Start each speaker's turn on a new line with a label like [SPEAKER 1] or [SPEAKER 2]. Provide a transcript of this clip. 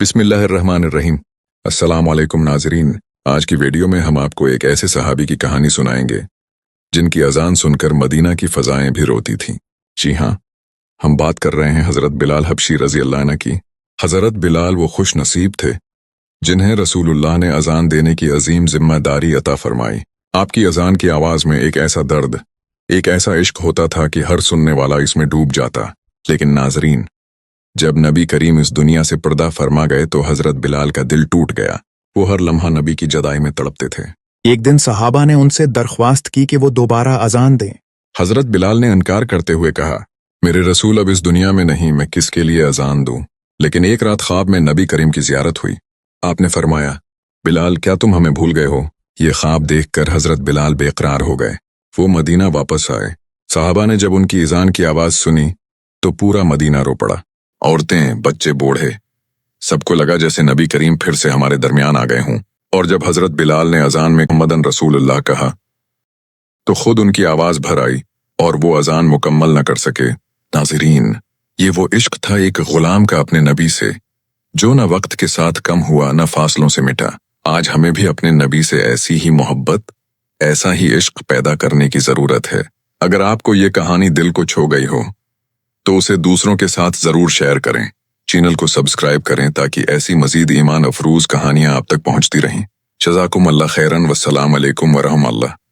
[SPEAKER 1] بسم اللہ الرحمن الرحیم۔ السلام علیکم ناظرین، آج کی ویڈیو میں ہم آپ کو ایک ایسے صحابی کی کہانی سنائیں گے جن کی اذان سن کر مدینہ کی فضائیں بھی روتی تھیں۔ جی ہاں، ہم بات کر رہے ہیں حضرت بلال حبشی رضی اللہ عنہ کی۔ حضرت بلال وہ خوش نصیب تھے جنہیں رسول اللہ نے اذان دینے کی عظیم ذمہ داری عطا فرمائی۔ آپ کی اذان کی آواز میں ایک ایسا درد، ایک ایسا عشق ہوتا تھا کہ ہر سننے والا اس میں ڈوب جاتا۔ لیکن ناظرین، جب نبی کریم اس دنیا سے پردہ فرما گئے تو حضرت بلال کا دل ٹوٹ گیا۔ وہ ہر لمحہ نبی کی جدائی میں تڑپتے تھے۔
[SPEAKER 2] ایک دن صحابہ نے ان سے درخواست کی کہ وہ دوبارہ اذان دیں۔
[SPEAKER 1] حضرت بلال نے انکار کرتے ہوئے کہا، میرے رسول اب اس دنیا میں نہیں، میں کس کے لیے اذان دوں؟ لیکن ایک رات خواب میں نبی کریم کی زیارت ہوئی۔ آپ نے فرمایا، بلال کیا تم ہمیں بھول گئے ہو؟ یہ خواب دیکھ کر حضرت بلال بے قرار ہو گئے۔ وہ مدینہ واپس آئے۔ صحابہ نے جب ان کی اذان کی آواز سنی تو پورا مدینہ رو پڑا۔ عورتیں، بچے، بوڑھے، سب کو لگا جیسے نبی کریم پھر سے ہمارے درمیان آ گئے ہوں۔ اور جب حضرت بلال نے اذان میں محمدن رسول اللہ کہا تو خود ان کی آواز بھر آئی اور وہ اذان مکمل نہ کر سکے۔ ناظرین، یہ وہ عشق تھا ایک غلام کا اپنے نبی سے، جو نہ وقت کے ساتھ کم ہوا نہ فاصلوں سے مٹا۔ آج ہمیں بھی اپنے نبی سے ایسی ہی محبت، ایسا ہی عشق پیدا کرنے کی ضرورت ہے۔ اگر آپ کو یہ کہانی دل کو چھو گئی ہو تو اسے دوسروں کے ساتھ ضرور شیئر کریں۔ چینل کو سبسکرائب کریں تاکہ ایسی مزید ایمان افروز کہانیاں آپ تک پہنچتی رہیں۔ جزاکم اللہ خیرن، والسلام علیکم ورحمۃ اللہ۔